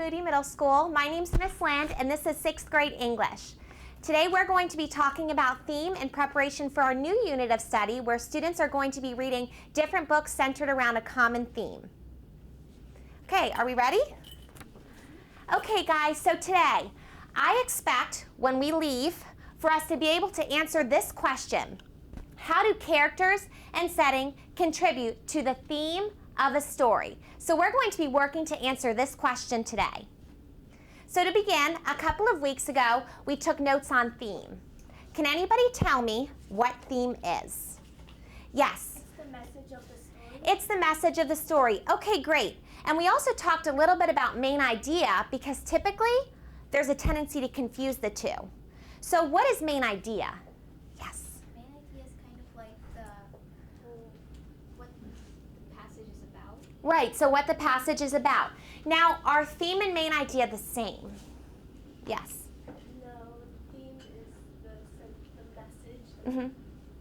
Moody Middle School. My name's Miss Land, and this is 6th grade English. Today we're going to be talking about theme in preparation for our new unit of study where students are going to be reading different books centered around a common theme. Okay, are we ready? Okay guys, so today I expect when we leave for us to be able to answer this question. How do characters and setting contribute to the theme of a story? So we're going to be working to answer this question today. So to begin, a couple of weeks ago, we took notes on theme. Can anybody tell me what theme is? Yes? It's the message of the story. It's the message of the story. Okay, great. And we also talked a little bit about main idea because typically there's a tendency to confuse the two. So what is main idea? Yes? Main idea is kind of like what the passage is about. Right, so what the passage is about. Now, are theme and main idea the same? Yes? No, the theme is the message. Mm-hmm.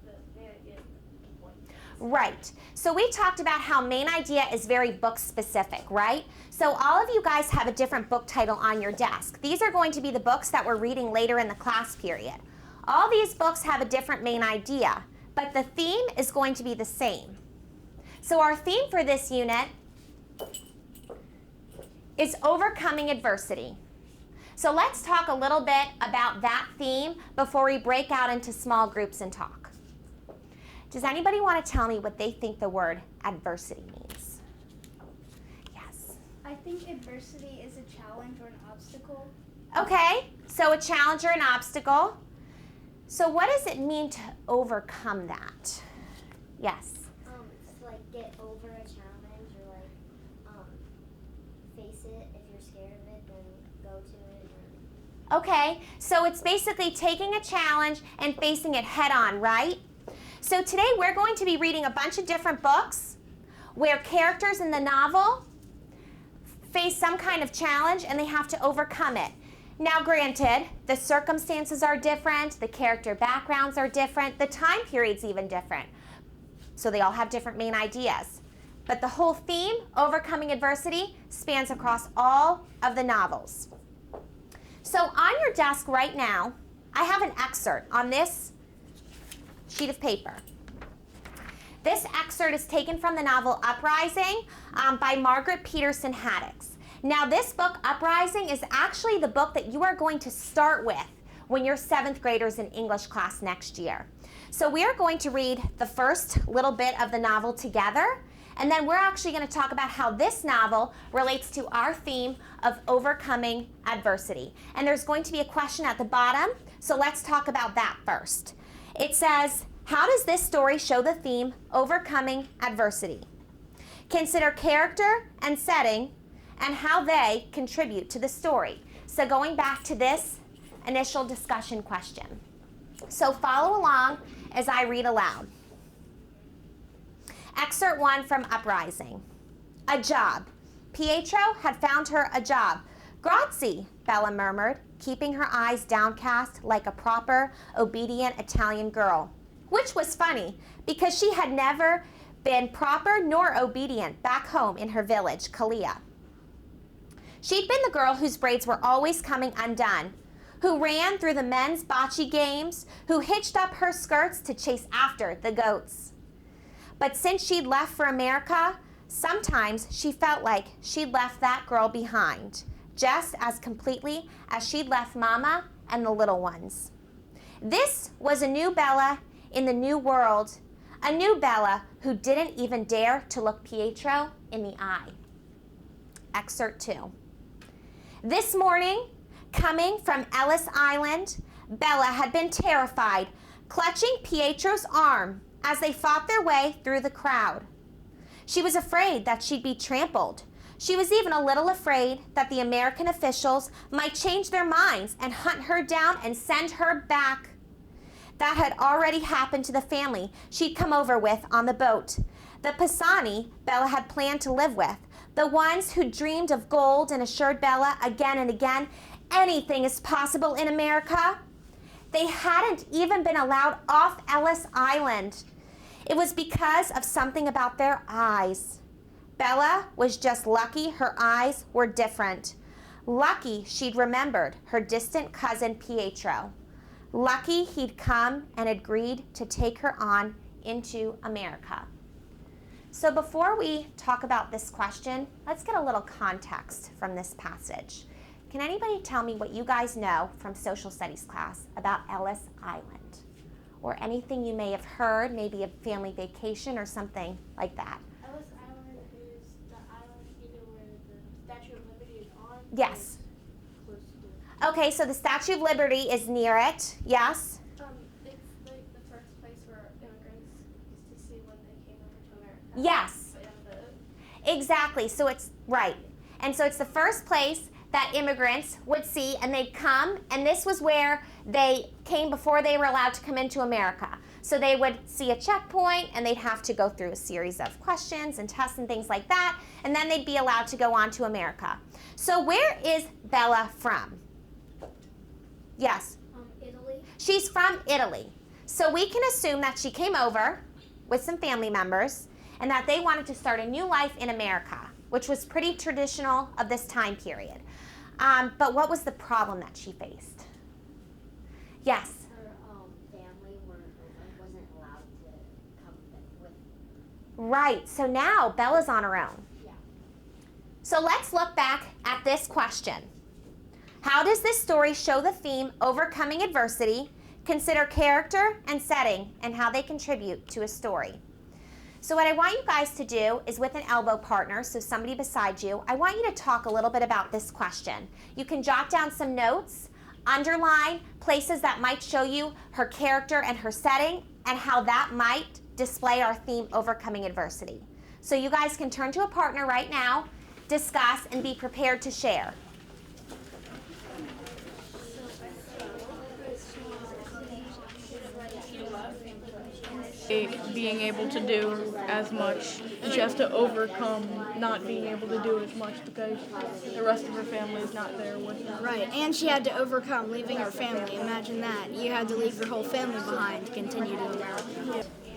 The main idea is the point. Right. So we talked about how main idea is very book specific, right? So all of you guys have a different book title on your desk. These are going to be the books that we're reading later in the class period. All these books have a different main idea, but the theme is going to be the same. So our theme for this unit is overcoming adversity. So let's talk a little bit about that theme before we break out into small groups and talk. Does anybody want to tell me what they think the word adversity means? Yes. I think adversity is a challenge or an obstacle. Okay, so a challenge or an obstacle. So what does it mean to overcome that? Yes. It's like get over a challenge or like face it. If you're scared of it, then go to it. Okay, so it's basically taking a challenge and facing it head on, right? So today we're going to be reading a bunch of different books where characters in the novel face some kind of challenge and they have to overcome it. Now granted, the circumstances are different, the character backgrounds are different, the time period's even different. So they all have different main ideas. But the whole theme, overcoming adversity, spans across all of the novels. So on your desk right now, I have an excerpt on this sheet of paper. This excerpt is taken from the novel Uprising by Margaret Peterson Haddix. Now this book, Uprising, is actually the book that you are going to start with when you're 7th graders in English class next year. So we are going to read the first little bit of the novel together, and then we're actually going to talk about how this novel relates to our theme of overcoming adversity. And there's going to be a question at the bottom, so let's talk about that first. It says, how does this story show the theme, overcoming adversity? Consider character and setting and how they contribute to the story. So going back to this initial discussion question. So follow along as I read aloud. Excerpt 1 from Uprising. A job. Pietro had found her a job. Grazie, Bella murmured, keeping her eyes downcast like a proper, obedient Italian girl. Which was funny, because she had never been proper nor obedient back home in her village, Kalia. She'd been the girl whose braids were always coming undone, who ran through the men's bocce games, who hitched up her skirts to chase after the goats. But since she'd left for America, sometimes she felt like she'd left that girl behind, just as completely as she'd left Mama and the little ones. This was a new Bella in the new world, a new Bella who didn't even dare to look Pietro in the eye. Excerpt 2. This morning, coming from Ellis Island, Bella had been terrified, clutching Pietro's arm as they fought their way through the crowd. She was afraid that she'd be trampled. She was even a little afraid that the American officials might change their minds and hunt her down and send her back. That had already happened to the family she'd come over with on the boat. The Pisani Bella had planned to live with, the ones who dreamed of gold and assured Bella again and again, anything is possible in America. They hadn't even been allowed off Ellis Island. It was because of something about their eyes. Bella was just lucky her eyes were different. Lucky she'd remembered her distant cousin Pietro. Lucky he'd come and agreed to take her on into America. So before we talk about this question, let's get a little context from this passage. Can anybody tell me what you guys know from social studies class about Ellis Island? Or anything you may have heard, maybe a family vacation or something like that? Ellis Island is the island either where the Statue of Liberty is on. Yes. Or close to it. Okay, so the Statue of Liberty is near it. Yes? It's like the first place where immigrants used to see when they came over to America. Yes. But on the Exactly. So it's right. And so it's the first place that immigrants would see, and they'd come, and this was where they came before they were allowed to come into America. So they would see a checkpoint, and they'd have to go through a series of questions and tests and things like that, and then they'd be allowed to go on to America. So where is Bella from? Yes? Italy. She's from Italy. So we can assume that she came over with some family members and that they wanted to start a new life in America, which was pretty traditional of this time period. But what was the problem that she faced? Yes? Her family wasn't allowed to come with. Right. So now Bella's on her own. Yeah. So let's look back at this question. How does this story show the theme overcoming adversity, consider character and setting, and how they contribute to a story? So what I want you guys to do is with an elbow partner, so somebody beside you, I want you to talk a little bit about this question. You can jot down some notes, underline places that might show you her character and her setting, and how that might display our theme overcoming adversity. So you guys can turn to a partner right now, discuss, and be prepared to share. Being able to do as much, and she has to overcome not being able to do as much because the rest of her family is not there with her. Right, and she had to overcome leaving her family. Imagine that. You had to leave your whole family behind to continue to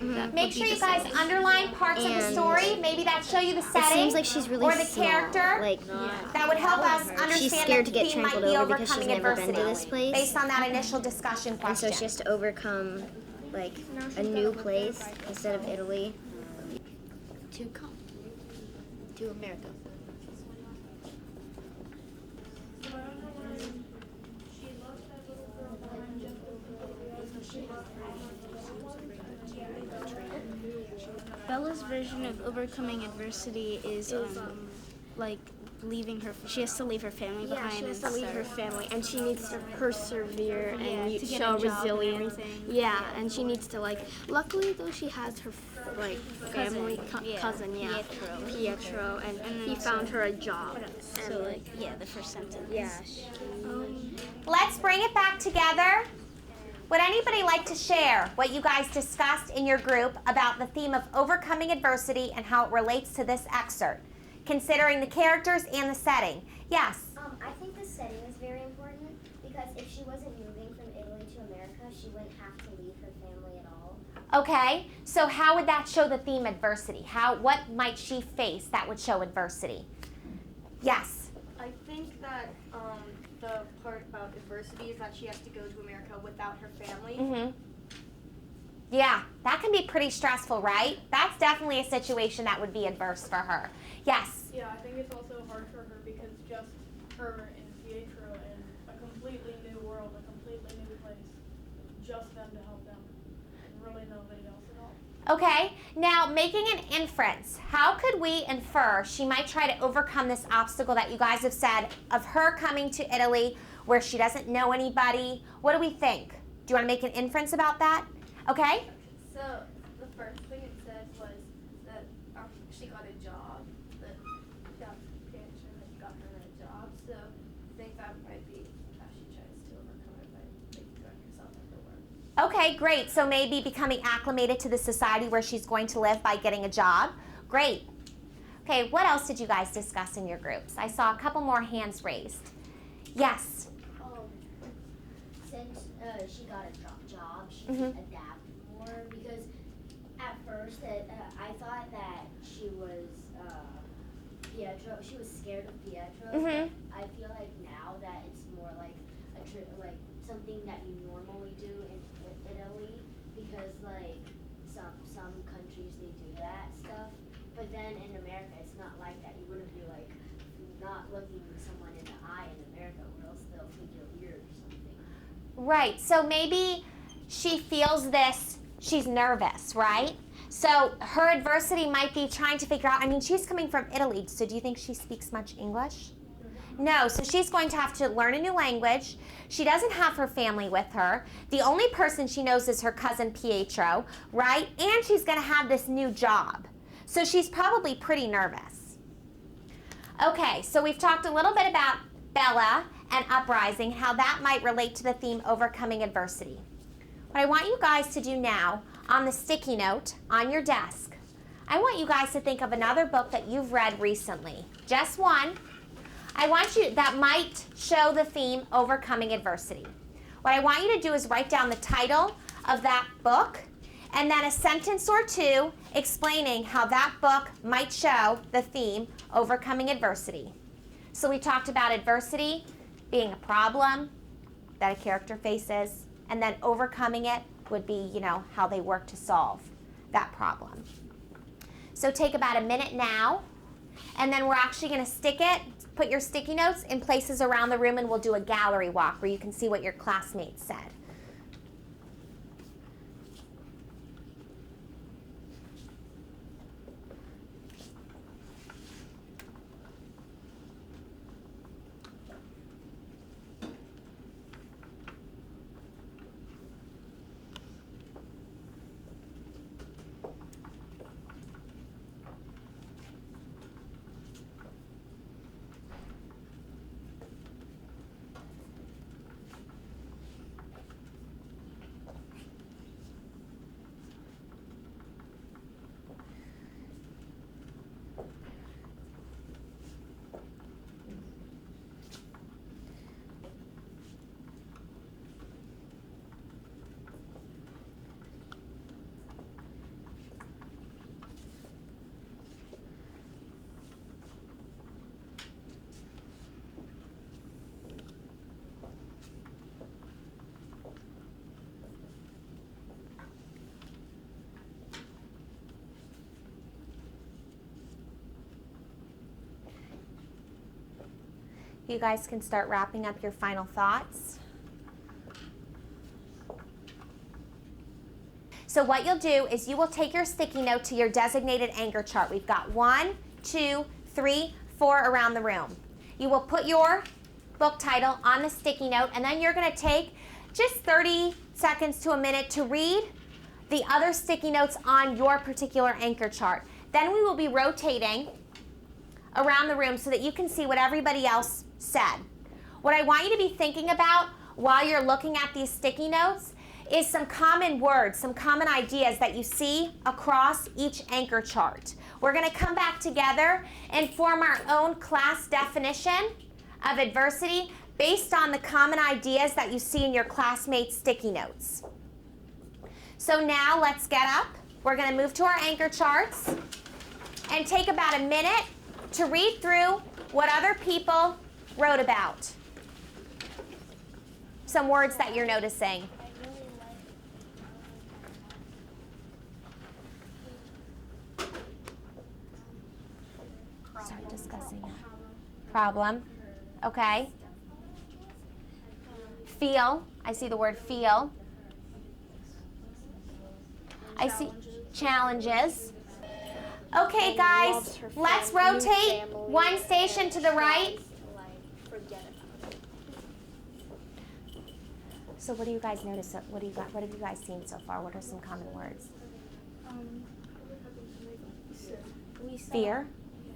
America. Make sure you guys underline parts of the story, maybe that show you the setting, It seems like she's really or the small. character. Like, That would help us understand she's that scared the to get theme might trampled be over because she's overcoming never been adversity to this place. based on that initial discussion and question. so she has to overcome, like, a new place instead of Italy. To come to America. Bella's version of overcoming adversity is like leaving her. She has to leave her family Yeah, behind. she has to and leave her start- family, and she needs to persevere Yeah, and to get show a job and resilience. everything. Yeah, and she needs to luckily though she has her family cousin, yeah, Pietro, and then he found her a job. So the first sentence. Yeah. Let's bring it back together. Would anybody like to share what you guys discussed in your group about the theme of overcoming adversity and how it relates to this excerpt, considering the characters and the setting? Yes? I think the setting is very important because if she wasn't moving from Italy to America, she wouldn't have to leave her family at all. Okay, so how would that show the theme adversity? What might she face that would show adversity? Yes? I think that the part about adversity is that she has to go to America without her family. Mm-hmm. Yeah, that can be pretty stressful, right? That's definitely a situation that would be adverse for her. Yes? Yeah, I think it's also hard for her because just her and Pietro in a completely new world, a completely new place, just them to help them, and really nobody else at all. Okay, now making an inference. How could we infer she might try to overcome this obstacle that you guys have said of her coming to Italy where she doesn't know anybody? What do we think? Do you want to make an inference about that? Okay? So the first thing it said was that she got a job, that Pietro had got her a job, so I think that might be how she tries to overcome it by throwing herself into work. Okay, great. So maybe becoming acclimated to the society where she's going to live by getting a job. Great. Okay, what else did you guys discuss in your groups? I saw a couple more hands raised. Yes? Since she got a job, she Mhm. can adapt more because at first I thought that she was Pietro. She was scared of Pietro. Mhm. But I feel like something that you normally do in Italy, because like some countries they do that stuff, but then in America it's not like that. You wouldn't be like not looking someone in the eye in America, or else they'll think you're weird or something. Right, so maybe she feels this, she's nervous, right? So her adversity might be trying to figure out, I mean, she's coming from Italy, so do you think she speaks much English? No, so she's going to have to learn a new language. She doesn't have her family with her. The only person she knows is her cousin Pietro, right? And she's going to have this new job. So she's probably pretty nervous. Okay, so we've talked a little bit about Bella and uprising, how that might relate to the theme overcoming adversity. What I want you guys to do now on the sticky note on your desk, I want you guys to think of another book that you've read recently. Just one. I want you, that might show the theme overcoming adversity. What I want you to do is write down the title of that book and then a sentence or two explaining how that book might show the theme overcoming adversity. So we talked about adversity being a problem that a character faces, and then overcoming it would be, how they work to solve that problem. So take about a minute now, and then we're actually going to stick it, put your sticky notes in places around the room, and we'll do a gallery walk where you can see what your classmates said. You guys can start wrapping up your final thoughts. So what you'll do is you will take your sticky note to your designated anchor chart. We've got 1, 2, 3, 4 around the room. You will put your book title on the sticky note, and then you're going to take just 30 seconds to a minute to read the other sticky notes on your particular anchor chart. Then we will be rotating around the room so that you can see what everybody else said. What I want you to be thinking about while you're looking at these sticky notes is some common words, some common ideas that you see across each anchor chart. We're going to come back together and form our own class definition of adversity based on the common ideas that you see in your classmates' sticky notes. So now let's get up. We're going to move to our anchor charts and take about a minute to read through what other people wrote about. Some words that you're noticing. Start discussing it. Problem. Okay. Feel. I see the word feel. I see challenges. Okay, guys, let's rotate one station to the right. So what do you guys notice? What have you guys seen so far? What are some common words? Fear.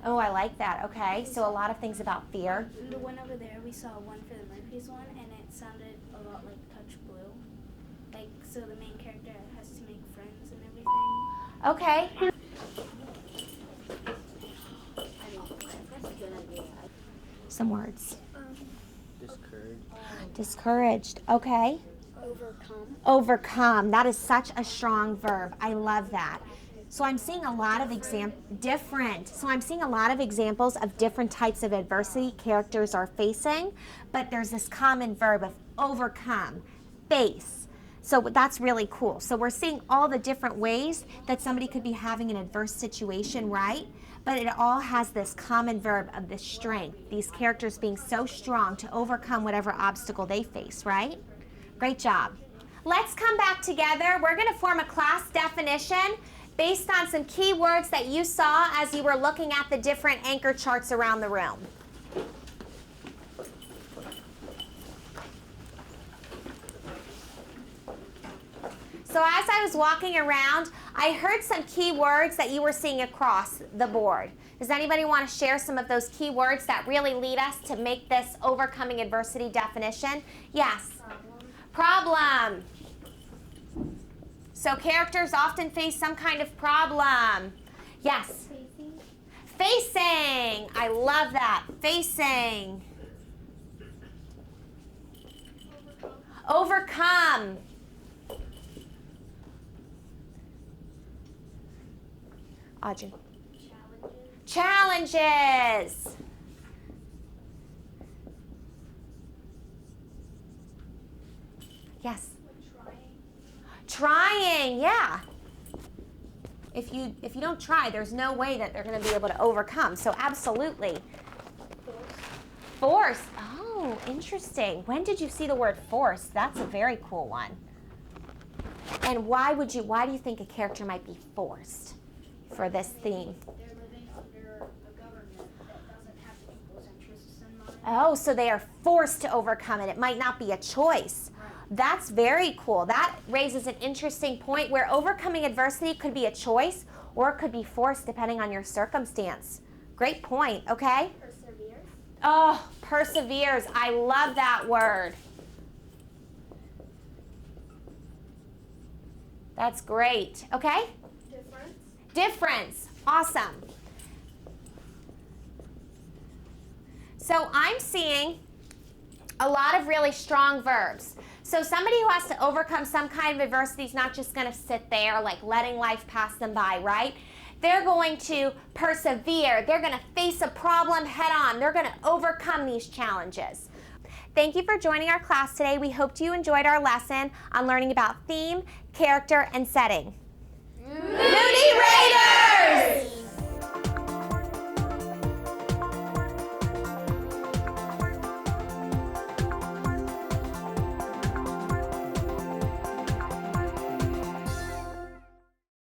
Oh, I like that. Okay, so a lot of things about fear. The one over there, we saw one for the Murphys one, and it sounded a lot like Touch Blue. Like, so the main character has to make friends and everything. Okay. Some words. Discouraged. Okay. Overcome. Overcome. That is such a strong verb. I love that. So I'm seeing a lot of So I'm seeing a lot of examples of different types of adversity characters are facing, but there's this common verb of overcome, face. So that's really cool. So we're seeing all the different ways that somebody could be having an adverse situation, right? But it all has this common verb of the strength, these characters being so strong to overcome whatever obstacle they face, right? Great job. Let's come back together. We're going to form a class definition based on some key words that you saw as you were looking at the different anchor charts around the room. So as I was walking around, I heard some key words that you were seeing across the board. Does anybody want to share some of those key words that really lead us to make this overcoming adversity definition? Yes. Problem. So characters often face some kind of problem. Yes. Facing. I love that. Facing. Overcome. Audrey. Challenges. Yes. Trying, yeah. If you don't try, there's no way that they're going to be able to overcome. So absolutely. Force. Oh, interesting. When did you see the word force? That's a very cool one. And why do you think a character might be forced for this theme? They're living under a government that doesn't have the people's interests in mind. Oh, so they are forced to overcome it. It might not be a choice. That's very cool. That raises an interesting point where overcoming adversity could be a choice or it could be forced depending on your circumstance. Great point, okay? Perseveres. Oh, perseveres. I love that word. That's great. Okay? Difference. Awesome. So I'm seeing a lot of really strong verbs. So somebody who has to overcome some kind of adversity is not just going to sit there like letting life pass them by, right? They're going to persevere. They're going to face a problem head on. They're going to overcome these challenges. Thank you for joining our class today. We hope you enjoyed our lesson on learning about theme, character, and setting. Moody Raiders!